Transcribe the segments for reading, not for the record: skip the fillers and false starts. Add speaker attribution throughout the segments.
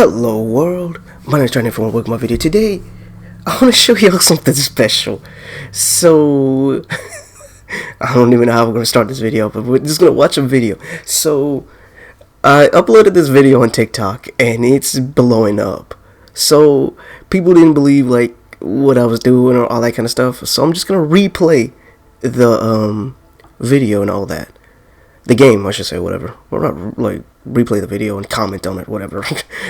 Speaker 1: Hello world, my name is Johnny from Welcome my video. Today, I want to show y'all something special. So, I don't even know how we're going to start this video, but we're just going to watch a video. So, I uploaded this video on TikTok, and it's blowing up. So, people didn't believe, like, what I was doing or all that kind of stuff. So, I'm just going to replay the, video and all that. The game, I should say, whatever. Or not, like, replay the video and comment on it, whatever.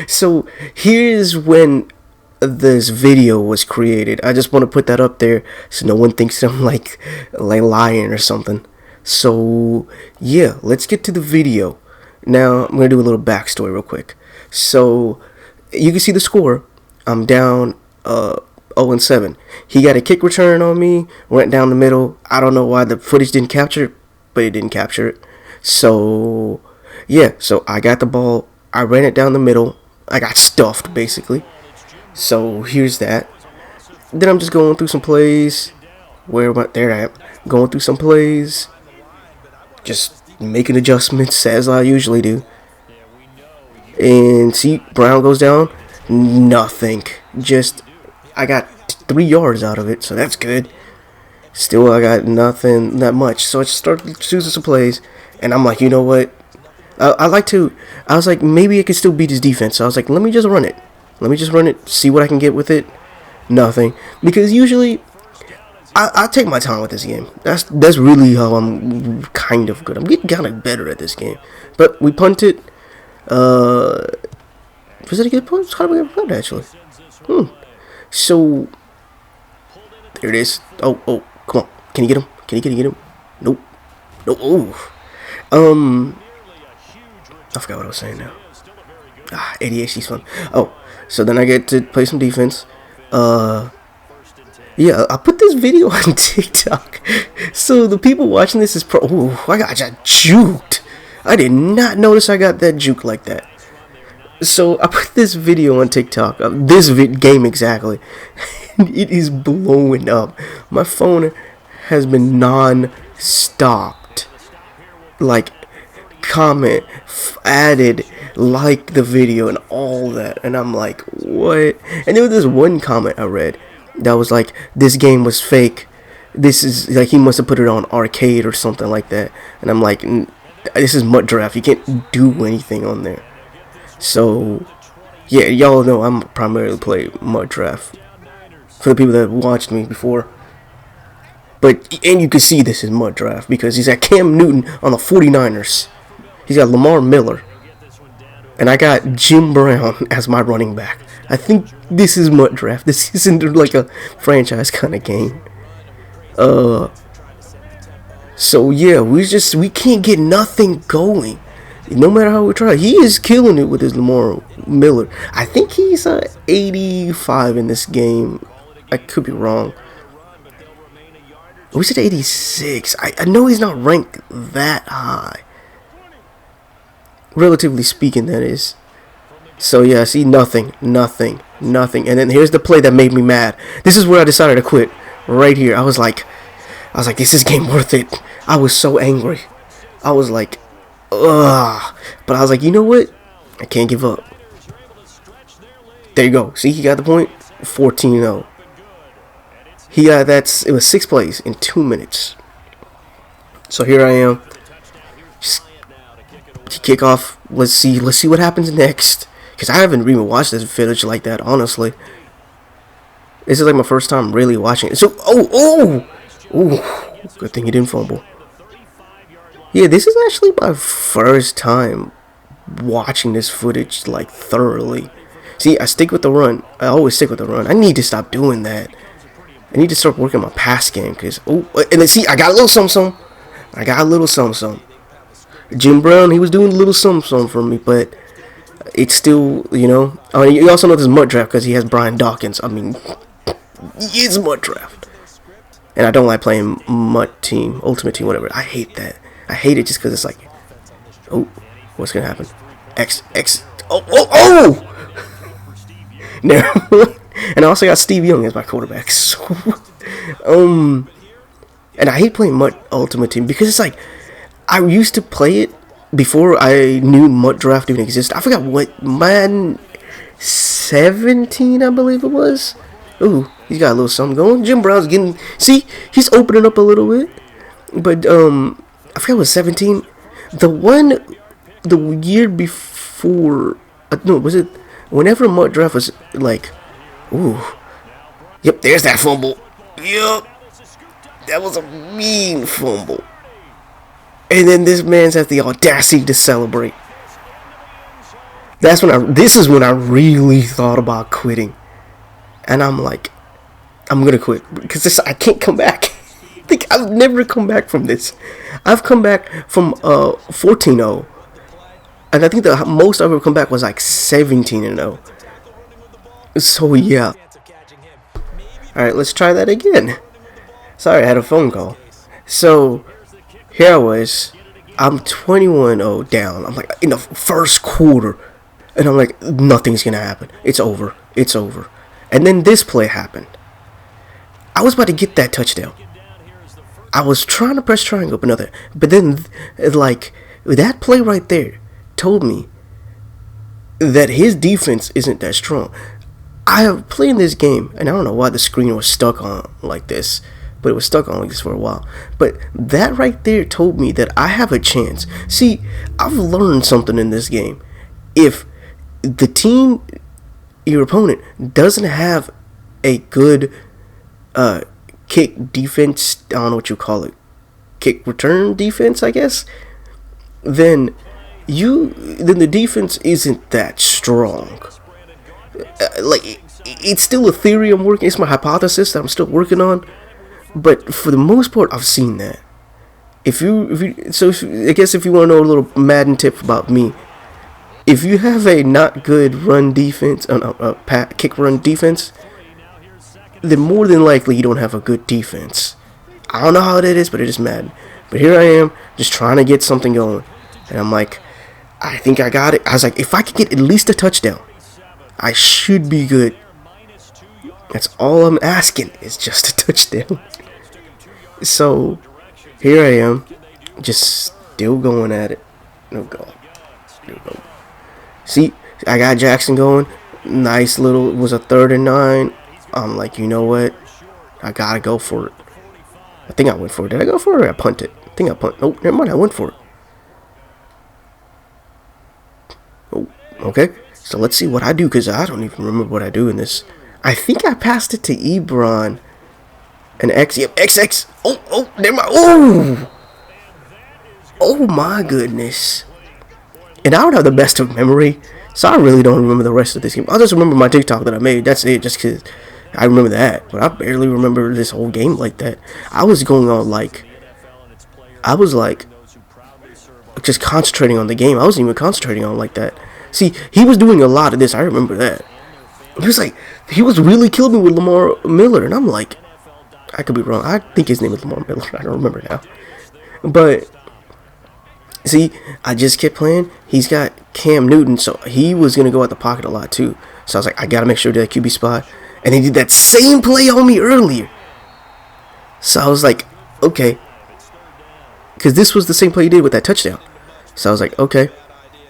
Speaker 1: So, here's when this video was created. I just want to put that up there so no one thinks I'm, like lying or something. So, yeah, let's get to the video. Now, I'm going to do a little backstory real quick. So, you can see the score. I'm down, 0-7. He got a kick return on me, went down the middle. I don't know why the footage didn't capture it, but it didn't capture it. So, yeah, so I got the ball, I ran it down the middle, I got stuffed, basically. So, here's that. Then I'm just going through some plays, there I am, going through some plays, just making adjustments, as I usually do. And see, Brown goes down, nothing, just, I got 3 yards out of it, so that's good. Still, I got nothing, not much, so I just started choosing some plays. And I'm like, you know what? I was like, maybe I can still beat his defense. So I was like, let me just run it. Let me just run it, see what I can get with it. Nothing. Because usually, I take my time with this game. That's really how I'm kind of good. I'm getting kind of better at this game. But we punted. Was it a good punt? How did we get a punt, actually? So, there it is. Oh, come on. Can you get him? Can you get him? Nope. No. Oh. I forgot what I was saying now. ADHD's fun. Oh, so then I get to play some defense. Yeah, I put this video on TikTok. So the people watching this is I got juked. I did not notice I got that juke like that. So I put this video on TikTok of this game exactly. And it is blowing up. My phone has been non-stopped. Like, comment, added, like the video and all that, and I'm like, what? And there was this one comment I read that was like, this game was fake, this is like, he must have put it on arcade or something like that. And I'm like, this is MUT Draft, you can't do anything on there. So yeah, y'all know I'm primarily play MUT Draft for the people that watched me before. But, and you can see this is MUT Draft because he's got Cam Newton on the 49ers. He's got Lamar Miller. And I got Jim Brown as my running back. I think this is MUT Draft. This isn't like a franchise kind of game. So yeah, we can't get nothing going. No matter how we try. He is killing it with his Lamar Miller. I think he's 85 in this game. I could be wrong. We said 86. I know he's not ranked that high. Relatively speaking, that is. So yeah, see, nothing. And then here's the play that made me mad. This is where I decided to quit. Right here. I was like, this is game worth it. I was so angry. I was like, ugh. But I was like, you know what? I can't give up. There you go. See, he got the point. 14-0. He got it was 6 plays in 2 minutes. So here I am. Just kick off. Let's see what happens next. Because I haven't even watched this footage like that, honestly. This is like my first time really watching it. So good thing he didn't fumble. Yeah, this is actually my first time watching this footage like thoroughly. See, I stick with the run. I always stick with the run. I need to stop doing that. I need to start working my pass game, because, and then see, I got a little something. Jim Brown, he was doing a little something for me, but it's still, you know. You also know this is MUT Draft because he has Brian Dawkins. I mean, it's MUT Draft. And I don't like playing MUT Team, Ultimate Team, whatever. I hate that. I hate it just because it's like, what's going to happen? X. No. And I also got Steve Young as my quarterback. So, and I hate playing MUT Ultimate Team because it's like, I used to play it before I knew MUT Draft even existed. I forgot what Madden 17, I believe it was. Ooh, he's got a little something going. Jim Brown's getting, see, he's opening up a little bit. But I forgot it was 17. The year before, no, was it whenever Mark Draft was like, ooh, yep, there's that fumble. Yep, that was a mean fumble. And then this man's has the audacity to celebrate. This is when I really thought about quitting. And I'm like, I'm gonna quit because I can't come back. Like, I've never come back from this. I've come back from 14-0, and I think the most I've ever come back was like 17-0. So yeah. All right, let's try that again. Sorry, I had a phone call. So here I was. I'm 21-0 down. I'm like in the first quarter, and I'm like, nothing's gonna happen. It's over. It's over. And then this play happened. I was about to get that touchdown. I was trying to press triangle, but then like that play right there told me that his defense isn't that strong. I have played this game, and I don't know why the screen was stuck on like this, but it was stuck on like this for a while. But that right there told me that I have a chance. See, I've learned something in this game. If the team, your opponent, doesn't have a good kick defense, I don't know what you call it, kick return defense, I guess, then the defense isn't that strong. Like, it's still a theory I'm working, it's my hypothesis that I'm still working on, but for the most part, I've seen that. I guess if you want to know a little Madden tip about me, if you have a not good run defense, kick run defense, then more than likely you don't have a good defense. I don't know how it is, but it is Madden. But here I am, just trying to get something going. And I'm like, I think I got it. I was like, if I could get at least a touchdown, I should be good. That's all I'm asking, is just a touchdown. So, here I am, just still going at it. No go. See, I got Jackson going. Nice little, it was a 3rd and 9. I'm like, you know what? I gotta go for it. I think I went for it. Did I go for it or I punted? I think I punted. Oh, never mind. I went for it. Oh, okay. So let's see what I do, because I don't even remember what I do in this. I think I passed it to Ebron. And X. Yep, XX. Oh, never mind. Oh my goodness. And I don't have the best of memory, so I really don't remember the rest of this game. I'll just remember my TikTok that I made. That's it, just because I remember that. But I barely remember this whole game like that. I was going on like, I was like, just concentrating on the game. I wasn't even concentrating on like that. See, he was doing a lot of this. I remember that. He was really killing me with Lamar Miller. And I'm like, I could be wrong. I think his name is Lamar Miller. I don't remember now. But see, I just kept playing. He's got Cam Newton, so he was going to go out the pocket a lot too. So I was like, I got to make sure that QB spot. And he did that same play on me earlier. So I was like, okay. Because this was the same play he did with that touchdown. So I was like, okay,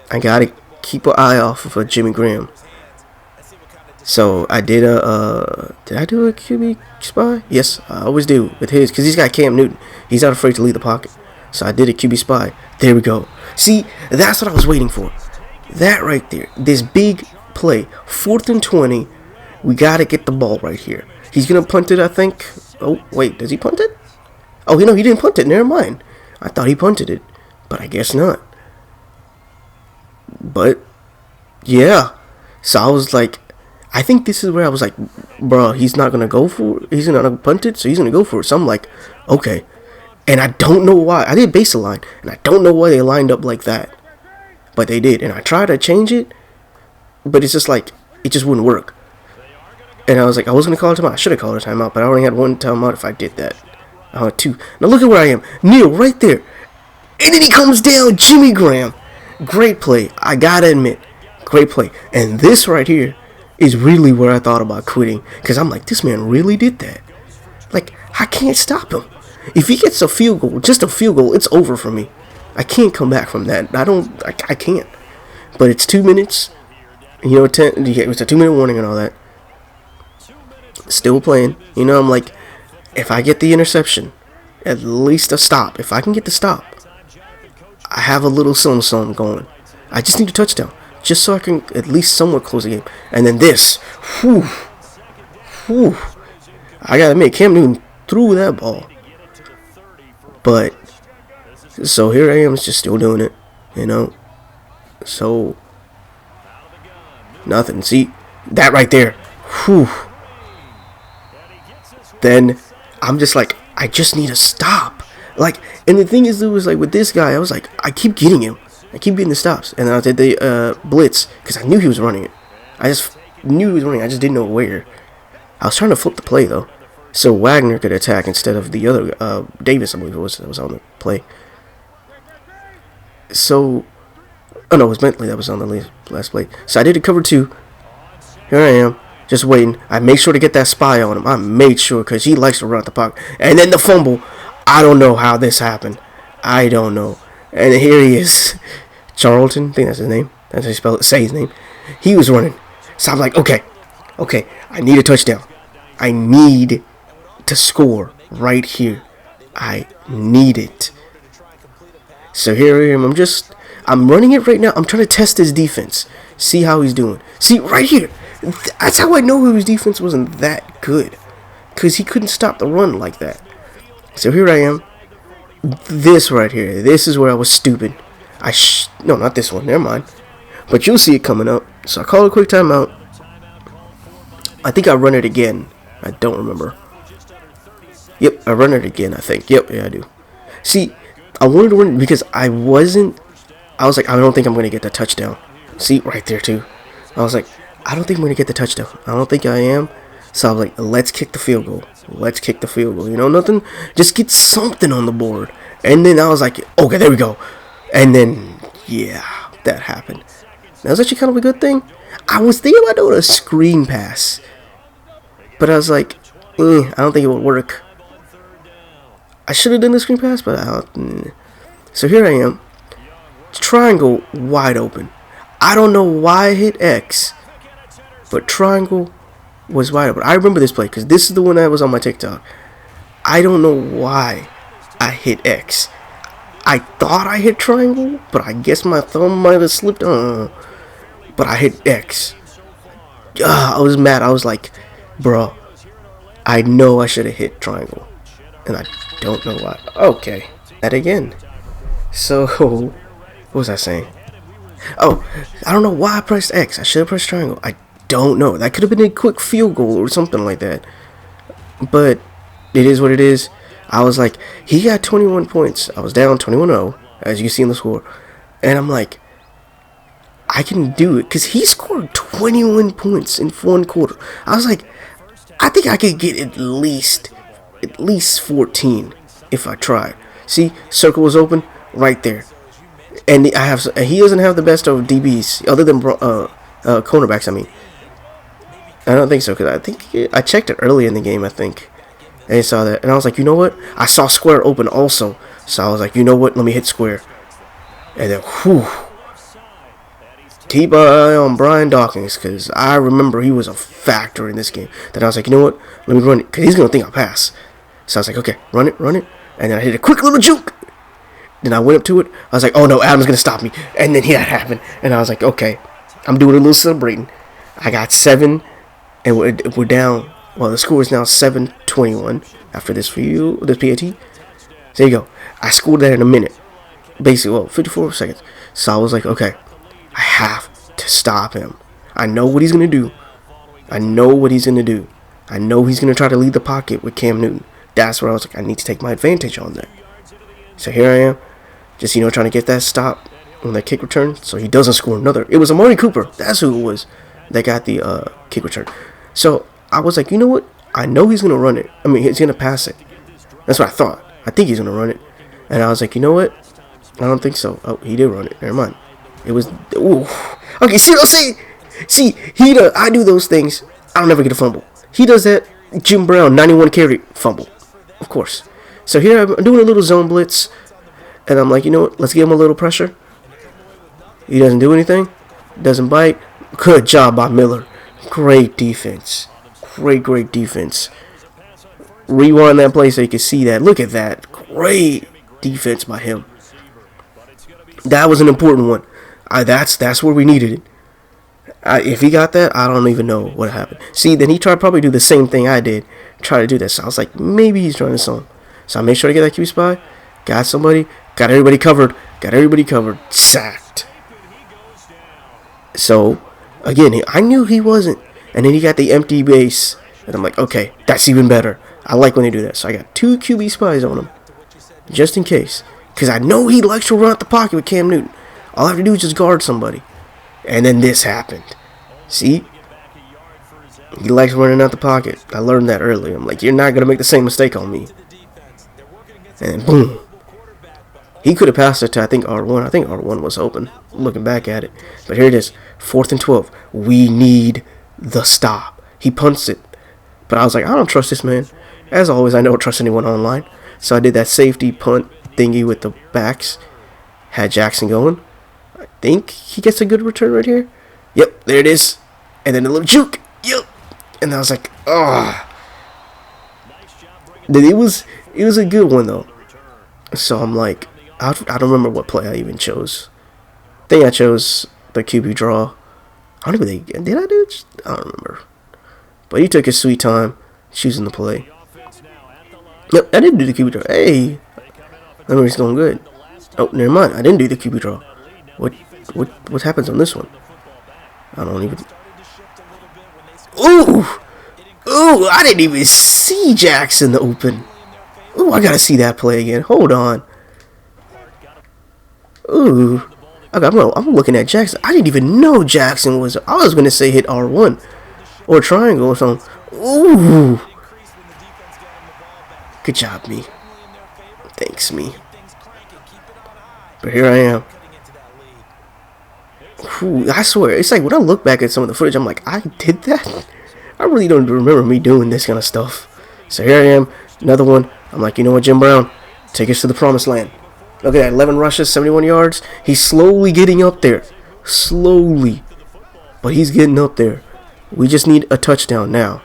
Speaker 1: I got to keep an eye off of Jimmy Graham. So I did did I do a QB spy? Yes, I always do with his, because he's got Cam Newton. He's not afraid to leave the pocket. So I did a QB spy. There we go. See, that's what I was waiting for. That right there. This big play. 4th and 20. We got to get the ball right here. He's going to punt it, I think. Oh, wait. Does he punt it? Oh, no, he didn't punt it. Never mind. I thought he punted it. But I guess not. But, yeah. So I was like, I think this is where I was like, bro, he's not going to go for it. He's not going to punt it, so he's going to go for it. So I'm like, okay. And I don't know why. I did baseline, and I don't know why they lined up like that. But they did. And I tried to change it, but it's just like, it just wouldn't work. And I was like, I was going to call a timeout. I should have called a timeout, but I only had one timeout if I did that. I had 2. Now look at where I am. Neil, right there. And then he comes down, Jimmy Graham. Great play. I got to admit, great play. And this right here is really where I thought about quitting. Because I'm like, this man really did that. Like, I can't stop him. If he gets a field goal, just a field goal, it's over for me. I can't come back from that. I can't. But it's 2 minutes. You know, it was a 2-minute warning and all that. Still playing. You know, I'm like, if I get the interception, at least a stop. If I can get the stop, I have a little something going. I just need a touchdown, just so I can at least somewhat close the game. And then this, whew. I gotta admit, Cam Newton threw that ball. But, so here I am, just still doing it, you know. So, nothing. See, that right there, whew. Then, I'm just like, I just need to stop. Like, and the thing is, it was like, with this guy, I was like, I keep getting him. I keep getting the stops. And then I did the blitz, because I knew he was running it. I just knew he was running, I just didn't know where. I was trying to flip the play, though, so Wagner could attack instead of the other, Davis, I believe it was, that was on the play. So, oh no, it was Bentley that was on the last play. So I did a cover 2. Here I am, just waiting. I made sure to get that spy on him. I made sure, because he likes to run out the pocket. And then the fumble. I don't know how this happened. I don't know. And here he is. Charlton, I think that's his name. That's how you say his name. He was running. So I'm like, okay, I need a touchdown. I need to score right here. I need it. So here I am. I'm running it right now. I'm trying to test his defense. See how he's doing. See, right here. That's how I know his defense wasn't that good. Because he couldn't stop the run like that. So here I am. This right here. This is where I was stupid. No, not this one. Never mind. But you'll see it coming up. So I call a quick timeout. I think I run it again. I don't remember. Yep, I run it again, I think. Yep, yeah, I do. See, I wanted to run because I was like, I don't think I'm going to get the touchdown. See, right there, too. I was like, I don't think I'm going to get the touchdown. I don't think I am. So I was like, let's kick the field goal. Let's kick the field goal. You know, nothing. Just get something on the board. And then I was like, okay, there we go. And then, yeah, that happened. That was actually kind of a good thing. I was thinking about doing a screen pass. But I was like, I don't think it would work. I should have done the screen pass, but So here I am. Triangle wide open. I don't know why I hit X, but triangle was wide open. I remember this play because this is the one that was on my TikTok. I don't know why I hit X. I thought I hit triangle, but I guess my thumb might have slipped on. But I hit X. I was mad. I was like, bro, I know I should have hit triangle. And I don't know why. Okay. That again. So, what was I saying? Oh, I don't know why I pressed X. I should have pressed triangle. I don't know. That could have been a quick field goal or something like that. But it is what it is. I was like, he got 21 points. I was down 21-0, as you can see in the score. And I'm like, I can do it. Because he scored 21 points in one quarter. I was like, I think I could get at least 14 if I tried. See, circle was open right there. And he doesn't have the best of DBs, other than cornerbacks, I mean. I don't think so, because I think I checked it early in the game, I think. And I saw that. And I was like, you know what? I saw square open also. So I was like, you know what? Let me hit square. And then, whew. Keep an eye on Brian Dawkins, because I remember he was a factor in this game. Then I was like, you know what? Let me run it, because he's going to think I'll pass. So I was like, okay, run it. And then I hit a quick little juke. Then I went up to it. I was like, oh no, Adam's going to stop me. And then that happened. And I was like, okay, I'm doing a little celebrating. I got 7, and we're down. Well, the score is now 7-21 after this PAT. There you go. I scored that in a minute. Basically, 54 seconds. So I was like, okay, I have to stop him. I know what he's going to do. I know he's going to try to lead the pocket with Cam Newton. That's where I was like, I need to take my advantage on that. So here I am. Just, trying to get that stop on that kick return so he doesn't score another. It was Amari Cooper. That's who it was that got the kick return. So I was like, you know what? I know he's going to run it. I mean, he's going to pass it. That's what I thought. I think he's going to run it. And I was like, you know what? I don't think so. Oh, he did run it. Never mind. It was... Ooh. Okay, see what I'm saying? See, I do those things. I don't never get a fumble. He does that. Jim Brown, 91 carry fumble. Of course. So here I'm doing a little zone blitz. And I'm like, you know what? Let's give him a little pressure. He doesn't do anything. Doesn't bite. Good job by Miller. Great defense. Great defense. Rewind that play so you can see that. Look at that. Great defense by him. That was an important one. That's where we needed it. If he got that, I don't even know what happened. See, then he tried to probably do the same thing I did. Try to do this. So I was like, maybe he's trying to song. So I made sure to get that QB spy. Got somebody. Got everybody covered. Sacked. So, again, I knew he wasn't. And then he got the empty base. And I'm like, okay, that's even better. I like when they do that. So I got 2 QB spies on him. Just in case. Because I know he likes to run out the pocket with Cam Newton. All I have to do is just guard somebody. And then this happened. See? He likes running out the pocket. I learned that early. I'm like, you're not going to make the same mistake on me. And boom. He could have passed it to, I think, R1. I think R1 was open, looking back at it. But here it is. 4th and 12. We need the stop. He punts it. But I was like, I don't trust this man. As always, I don't trust anyone online. So I did that safety punt thingy with the backs. Had Jackson going. I think he gets a good return right here. Yep, there it is. And then a little juke. Yep. And I was like, ah. It was a good one, though. So I'm like, I don't remember what play I even chose. I think I chose the QB draw. I don't even think, did I do it? I don't remember. But he took his sweet time choosing the play. Yep, I didn't do the QB draw. Hey, memory's going good. Oh, never mind. I didn't do the QB draw. What happens on this one? I don't even. Ooh, I didn't even see Jackson open. Ooh, I gotta see that play again. Hold on. Ooh, I'm looking at Jackson. I didn't even know Jackson was. I was gonna say hit R1 or triangle or something. Ooh, good job, me. Thanks, me. But here I am. Ooh, I swear, it's like when I look back at some of the footage, I'm like, I did that? I really don't remember me doing this kind of stuff. So here I am, another one. I'm like, you know what, Jim Brown? Take us to the promised land. Look at that, 11 rushes, 71 yards. He's slowly getting up there. Slowly. But he's getting up there. We just need a touchdown now.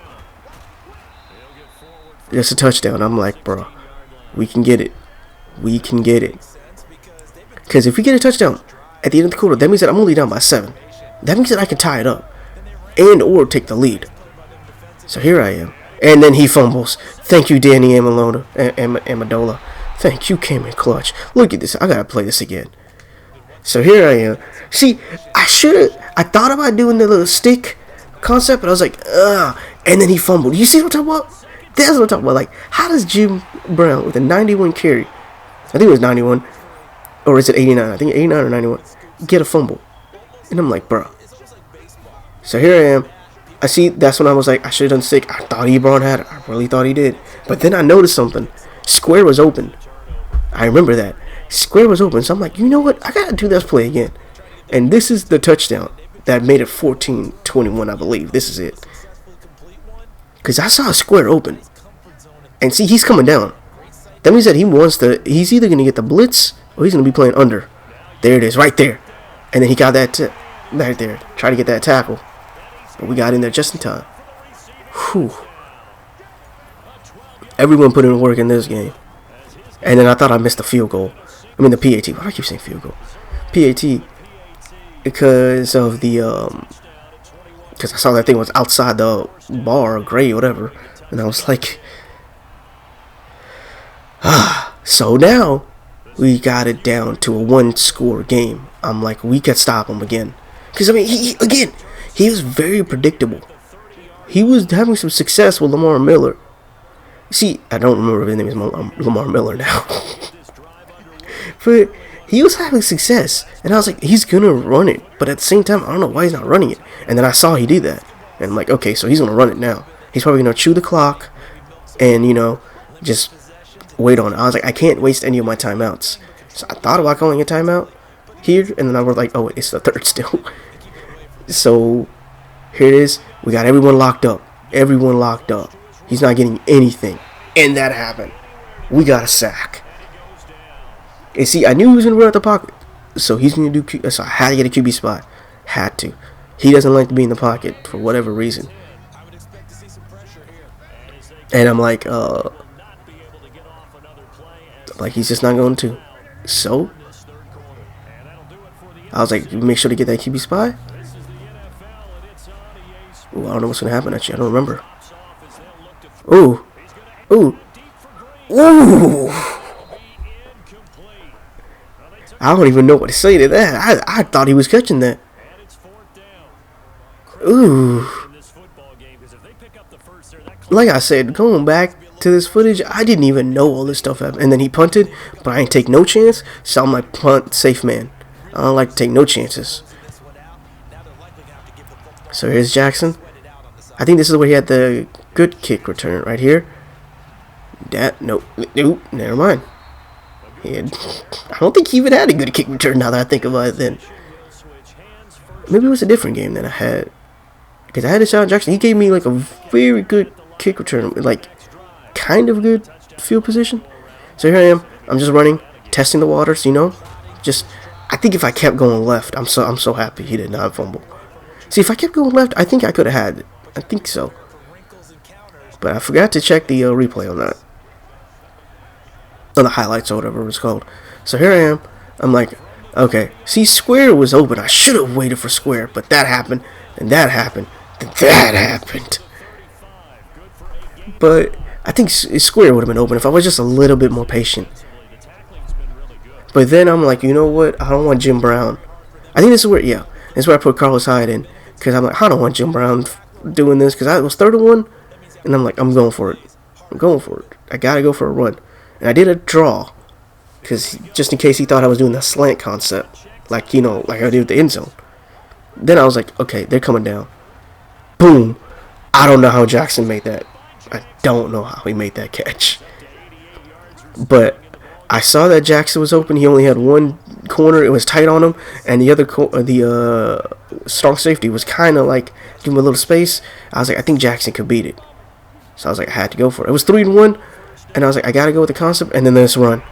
Speaker 1: Just a touchdown. I'm like, bro, we can get it. We can get it. Because if we get a touchdown at the end of the quarter, that means that I'm only down by 7. That means that I can tie it up and or take the lead. So here I am. And then he fumbles. Thank you, Danny Amendola. Thank you, came in clutch. Look at this. I gotta play this again. So here I am. See, I thought about doing the little stick concept, but I was like, ugh. And then he fumbled. You see what I'm talking about? That's what I'm talking about. Like, how does Jim Brown with a 91 carry, I think it was 91, or is it 89? I think 89 or 91, get a fumble? And I'm like, bro. So here I am. I see, that's when I was like, I should have done stick. I thought Ebron had it. I really thought he did. But then I noticed something. Square was open. I remember that. Square was open. So I'm like, you know what? I got to do this play again. And this is the touchdown that made it 14-21, I believe. This is it. Because I saw a square open. And see, he's coming down. That means that he's either going to get the blitz or he's going to be playing under. There it is, right there. And then he got that right there. Try to get that tackle. But we got in there just in time. Whew. Everyone put in work in this game. And then I thought I missed the field goal. I mean the PAT. Why do I keep saying field goal? PAT. Because of the because I saw that thing was outside the bar or gray or whatever. And I was like, so now we got it down to a 1-score game. I'm like, we could stop him again. Because I mean, he was very predictable. He was having some success with Lamar Miller. See, I don't remember if his name is Lamar Miller now. But he was having success. And I was like, he's going to run it. But at the same time, I don't know why he's not running it. And then I saw he did that. And I'm like, okay, so he's going to run it now. He's probably going to chew the clock and, just wait on it. I was like, I can't waste any of my timeouts. So I thought about calling a timeout here. And then I was like, oh, it's the third still. So here it is. We got everyone locked up. Everyone locked up. He's not getting anything. And that happened. We got a sack. And see, I knew he was going to run out the pocket. So he's going to do... So I had to get a QB spot. Had to. He doesn't like to be in the pocket for whatever reason. And I'm like he's just not going to. So I was like, make sure to get that QB spy. Ooh, I don't know what's gonna happen actually. I don't remember. Ooh. Ooh. Ooh. I don't even know what to say to that. I thought he was catching that. Ooh. Like I said, going back to this footage, I didn't even know all this stuff happened. And then he punted, but I ain't take no chance. So I'm like, punt, safe man. I don't like to take no chances. So here's Jackson. I think this is where he had the good kick return right here. Nope, never mind. I don't think he even had a good kick return now that I think about it then. Maybe it was a different game than I had. Because I had a shot at Jackson. He gave me like a very good kick return. Like, kind of good field position. So here I am. I'm just running, testing the waters, you know. I think if I kept going left, I'm so happy he did not fumble. See, if I kept going left, I think I could have had it. I think so. But I forgot to check the replay on that. On the highlights or whatever it was called. So here I am. I'm like, okay. See, square was open. I should have waited for square. But that happened. And that happened. And that happened. But I think square would have been open if I was just a little bit more patient. But then I'm like, you know what? I don't want Jim Brown. I think this is where, yeah. This is where I put Carlos Hyde in. Because I'm like, I don't want Jim Brown doing this. Because I was 3rd-and-1. And I'm like, I'm going for it. I'm going for it. I got to go for a run. And I did a draw, because just in case he thought I was doing the slant concept, like, you know, like I did with the end zone. Then I was like, okay, they're coming down. Boom. I don't know how Jackson made that. I don't know how he made that catch. But I saw that Jackson was open. He only had one corner. It was tight on him. And the other, strong safety was kind of like, give him a little space. I was like, I think Jackson could beat it. So I was like, I had to go for it. It was 3-1. And I was like, I gotta go with the concept. And then this run.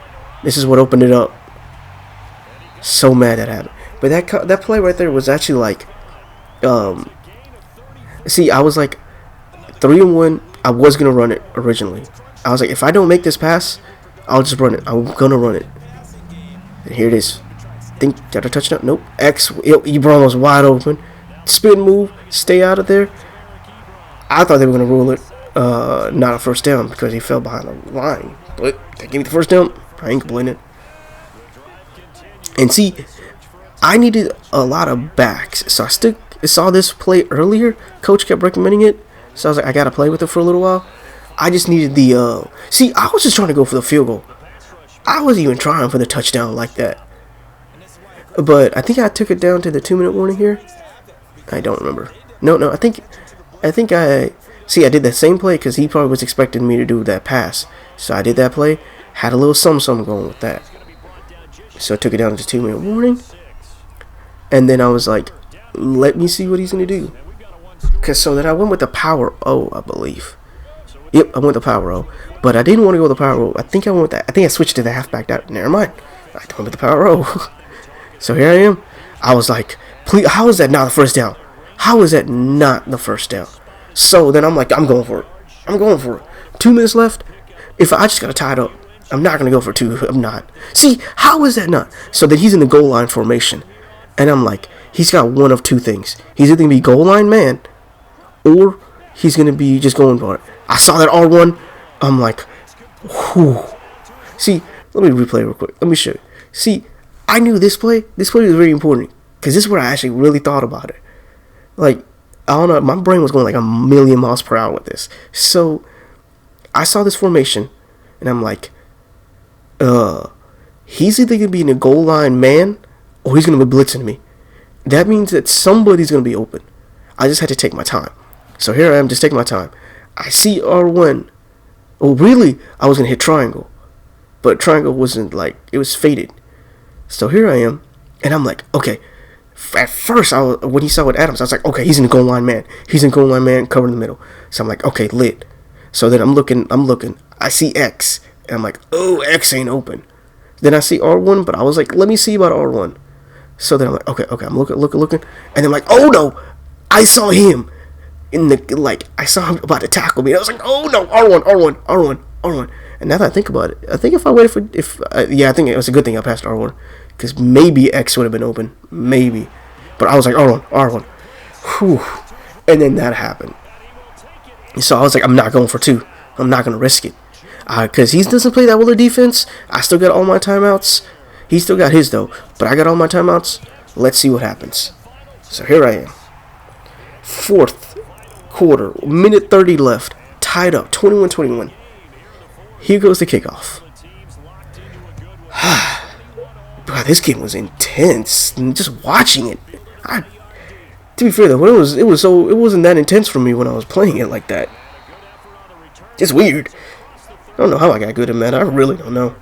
Speaker 1: This is what opened it up. So mad that happened. But that play right there was actually like, see, I was like 3-1. I was gonna run it originally. I was like, if I don't make this pass, I'll just run it. I'm gonna run it. And here it is. Think got a touchdown? Nope. X. Ebron was wide open. Spin move. Stay out of there. I thought they were gonna rule it. Not a first down because he fell behind the line. But they gave me the first down. I ain't complaining. And see, I needed a lot of backs. So I saw this play earlier. Coach kept recommending it. So I was like, I gotta play with it for a little while. I just needed the see, I was just trying to go for the field goal. I wasn't even trying for the touchdown like that. But I think I took it down to the 2-minute warning here. I don't remember. No, I think I see, I did that same play because he probably was expecting me to do that pass. So I did that play, had a little something going with that. So I took it down to the 2-minute warning. And then I was like, let me see what he's going to do. So then I went with the power O, I believe. Yep, I went with the power O. But I didn't want to go with the power O. I think I switched to the halfback. Never mind. I went with the power O. So here I am. I was like, please, how is that not the first down? How is that not the first down? So then I'm like, I'm going for it. 2 minutes left. If I just got to tie it up, I'm not going to go for 2. I'm not. See, how is that not? So then he's in the goal line formation. And I'm like, he's got one of two things. He's either going to be goal line man, or he's going to be just going for it. I saw that R1. I'm like, whew. See, let me replay real quick. Let me show you. See, I knew this play was very important. Because this is where I actually really thought about it. Like, I don't know, my brain was going like a million miles per hour with this. So, I saw this formation, and I'm like, he's either going to be in a goal line man, or he's going to be blitzing me. That means that somebody's going to be open. I just had to take my time. So here I am, just taking my time. I see R1. Oh, really? I was going to hit triangle. But triangle wasn't like, it was faded. So here I am, and I'm like, okay. At first, when he saw with Adams, I was like, okay, he's in the goal line man. He's in goal line man, covering the middle. So I'm like, okay, lit. So then I'm looking. I see X, and I'm like, oh, X ain't open. Then I see R1, but I was like, let me see about R1. So then I'm like, okay, I'm looking. And then I'm like, oh no, I saw him in the, like, I saw him about to tackle me. I was like, oh no, R1. And now that I think about it, I think if I waited for, yeah, I think it was a good thing I passed R1, because maybe X would have been open, maybe. But I was like, R1. Whew. And then that happened. So I was like, I'm not going for 2. I'm not going to risk it. Because he doesn't play that well of defense. I still got all my timeouts. He still got his, though. But I got all my timeouts. Let's see what happens. So here I am. Fourth quarter. Minute 30 left. Tied up. 21-21. Here goes the kickoff. God, this game was intense. And just watching it. To be fair though, it wasn't that intense for me when I was playing it like that. It's weird. I don't know how I got good at Madden. I really don't know.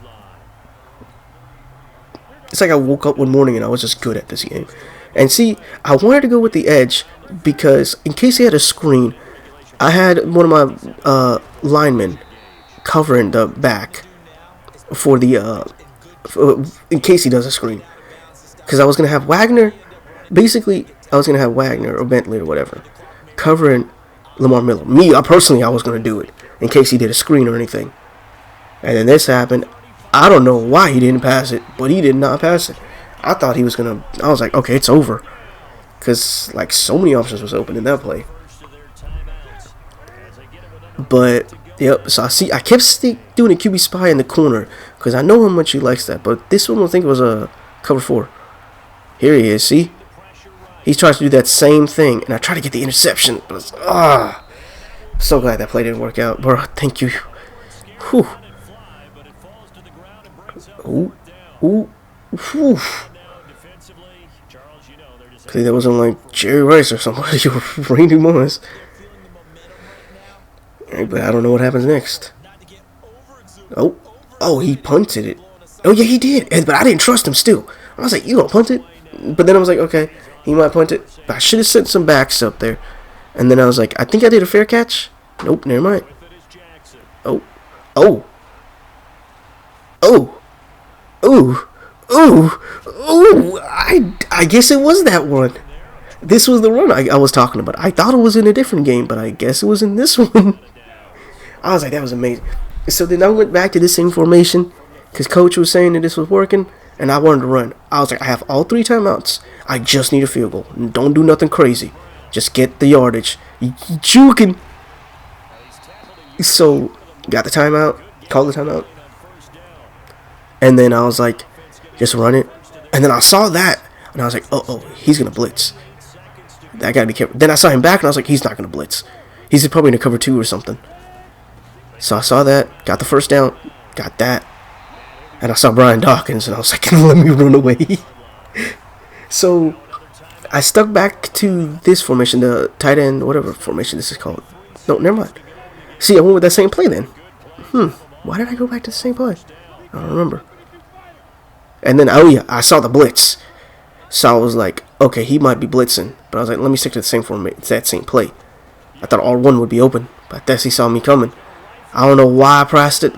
Speaker 1: It's like I woke up one morning and I was just good at this game. And see, I wanted to go with the edge because in case he had a screen, I had one of my linemen covering the back for the in case he does a screen. Because I was gonna have Wagner, basically. I was going to have Wagner or Bentley or whatever covering Lamar Miller. Me, I was going to do it in case he did a screen or anything. And then this happened. I don't know why he didn't pass it, but he did not pass it. I thought he was going to. I was like, okay, it's over. Because, like, so many options was open in that play. But, yep, so I kept doing a QB spy in the corner because I know how much he likes that. But this one I think was a cover 4. Here he is, see? He tries to do that same thing, and I try to get the interception, but it's, so glad that play didn't work out, bro. Thank you. Whew. Ooh. I think that wasn't like Jerry Rice or somebody or Randy Moss. Right, but I don't know what happens next. Oh, he punted it. Oh yeah, he did, but I didn't trust him still. I was like, you gonna punt it? But then I was like, okay. He might punt it. But I should have sent some backs up there. And then I was like, I think I did a fair catch. Nope, never mind. Oh. I guess it was that one. This was the run I was talking about. I thought it was in a different game, but I guess it was in this one. I was like, that was amazing. So then I went back to the same formation because Coach was saying that this was working. And I wanted to run. I was like, I have all 3 timeouts. I just need a field goal. Don't do nothing crazy. Just get the yardage. You juking. So, got the timeout. Called the timeout. And then I was like, just run it. And then I saw that. And I was like, oh, he's going to blitz. I got to be careful. Then I saw him back and I was like, he's not going to blitz. He's probably going to cover 2 or something. So I saw that. Got the first down. Got that. And I saw Brian Dawkins, and I was like, let me run away. So, I stuck back to this formation, the tight end, whatever formation this is called. No, never mind. See, I went with that same play then. Why did I go back to the same play? I don't remember. And then, oh yeah, I saw the blitz. So I was like, okay, he might be blitzing. But I was like, let me stick to the same formation, that same play. I thought R1 would be open, but that's he saw me coming. I don't know why I passed it.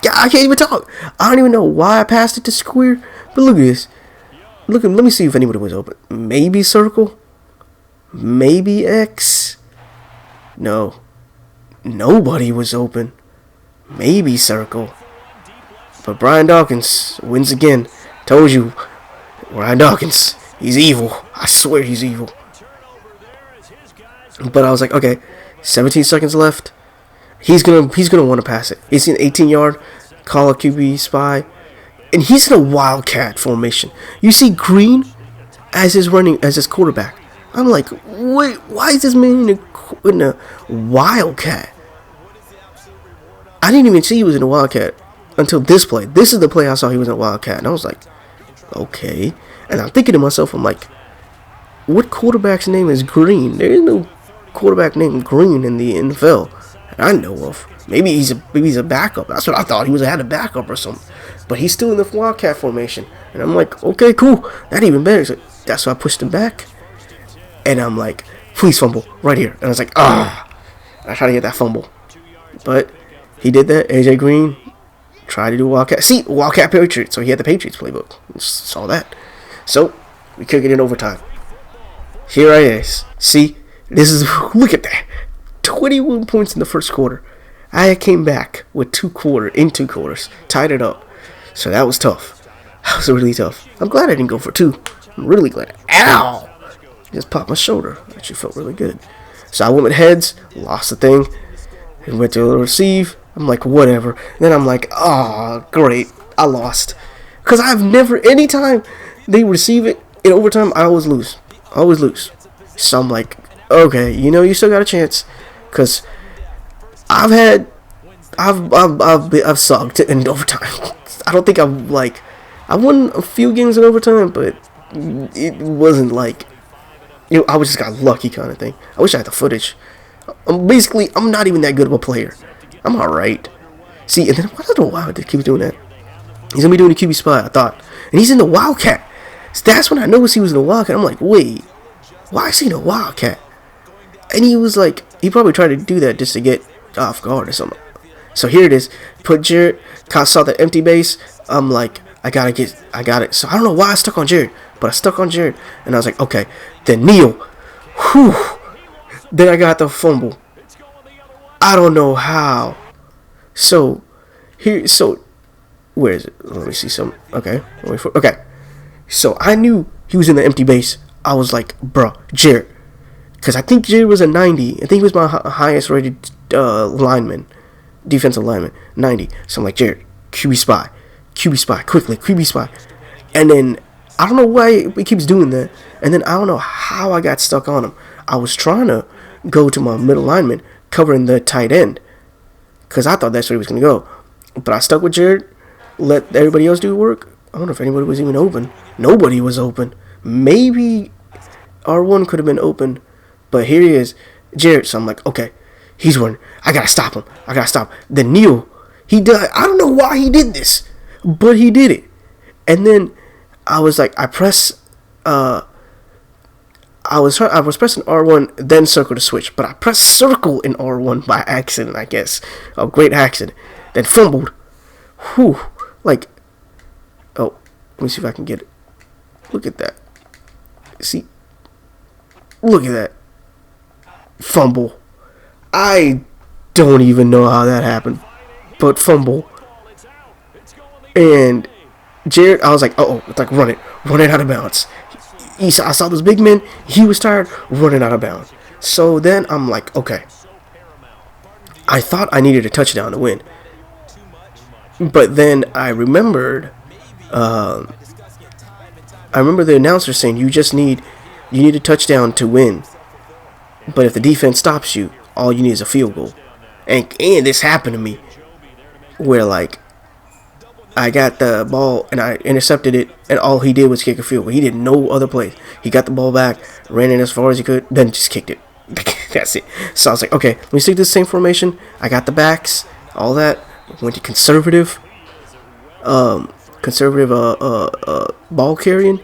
Speaker 1: I can't even talk. I don't even know why I passed it to Square. But look at this. Let me see if anybody was open. Maybe Circle. Maybe X. No. Nobody was open. Maybe Circle. But Brian Dawkins wins again. Told you. Brian Dawkins. He's evil. I swear he's evil. But I was like, okay. 17 seconds left. He's gonna want to pass it. He's in 18-yard, call a QB spy, and he's in a wildcat formation. You see Green as his quarterback. I'm like, wait, why is this man in a wildcat? I didn't even see he was in a wildcat until this play. This is the play I saw he was in a wildcat, and I was like, okay. And I'm thinking to myself, I'm like, what quarterback's name is Green? There is no quarterback named Green in the NFL. I know of. Maybe he's a backup. That's what I thought. He had a backup or something. But he's still in the wildcat formation. And I'm like, okay, cool. That even better. So that's why I pushed him back. And I'm like, please fumble right here. And I was like, I tried to get that fumble. But he did that. AJ Green tried to do wildcat. See, wildcat Patriots. So he had the Patriots playbook. Saw that. So we kick it in overtime. Here I is. See, this is look at that. 21 points in the first quarter. I came back with two quarters, tied it up. So that was tough. That was really tough. I'm glad I didn't go for two. I'm really glad. Ow! Just popped my shoulder. Actually felt really good. So I went with heads, lost the thing, and went to receive. I'm like, whatever. Then I'm like, oh, great. I lost. Because I've never, anytime they receive it in overtime, I always lose. I always lose. So I'm like, okay, you still got a chance. Because I've sucked in overtime. I don't think I won a few games in overtime, but it wasn't like, I just got lucky kind of thing. I wish I had the footage. I'm not even that good of a player. I'm alright. See, and then I don't know why they keep doing that. He's gonna be doing the QB spot, I thought. And he's in the Wildcat. So that's when I noticed he was in the Wildcat. I'm like, wait, why is he in the Wildcat? And he was like, he probably tried to do that just to get off guard or something. So here it is. Put Jared. Saw the empty base. I'm like, I got it. So I don't know why I stuck on Jared, but I stuck on Jared. And I was like, okay. Then Neil. Whew. Then I got the fumble. I don't know how. So where is it? Let me see some. Okay. Okay. So I knew he was in the empty base. I was like, bro, Jared. Because I think Jared was a 90. I think he was my highest rated defensive lineman, 90. So I'm like, Jared, QB spy, quickly, QB spy. And then, I don't know why he keeps doing that. And then, I don't know how I got stuck on him. I was trying to go to my middle lineman, covering the tight end. Because I thought that's where he was going to go. But I stuck with Jared, let everybody else do work. I don't know if anybody was even open. Nobody was open. Maybe R1 could have been open. But here he is, Jared. So I'm like, okay, he's running. I gotta stop him. Then Neil, he did. I don't know why he did this, but he did it. And then I was like, I was pressing R1, then circle to switch. But I pressed circle in R1 by accident, I guess. A great accident. Then fumbled. Whew. Like, oh, let me see if I can get it. Look at that. See? Look at that. Fumble. I don't even know how that happened, but fumble. And Jared, I was like, oh, it's like run it out of bounds. I saw this big man. He was tired, running out of bounds. So then I'm like, okay. I thought I needed a touchdown to win, but then I remembered. I remember the announcer saying you need a touchdown to win. But if the defense stops you, all you need is a field goal. And this happened to me, where like I got the ball and I intercepted it, and all he did was kick a field goal. He did no other play. He got the ball back, ran it as far as he could, then just kicked it. That's it. So I was like, okay, let me stick to the same formation. I got the backs, all that. Went to conservative ball carrying.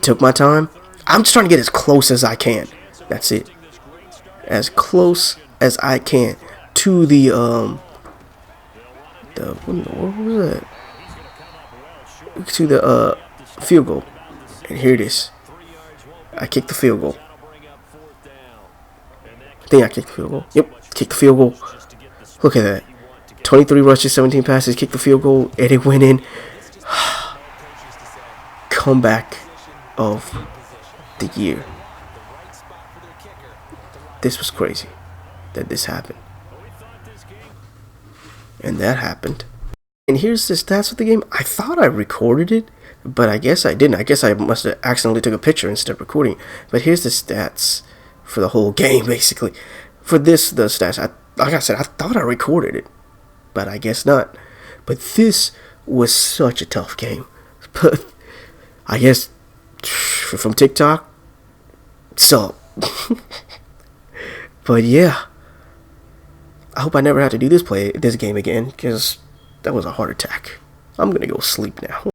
Speaker 1: Took my time. I'm just trying to get as close as I can. That's it. As close as I can to the what was that? To the field goal. And here it is. I kicked the field goal. I think I kicked the field goal. Yep, kicked the field goal. Look at that. 23 rushes, 17 passes, kicked the field goal, and it went in. Comeback of the year. This was crazy that this happened. And that happened. And here's the stats of the game. I thought I recorded it, but I guess I didn't. I guess I must have accidentally took a picture instead of recording. But here's the stats for the whole game, basically. For this, the stats, like I said, I thought I recorded it, but I guess not. But this was such a tough game. But I guess from TikTok, so. But yeah, I hope I never have to do this game again, because that was a heart attack. I'm gonna go sleep now.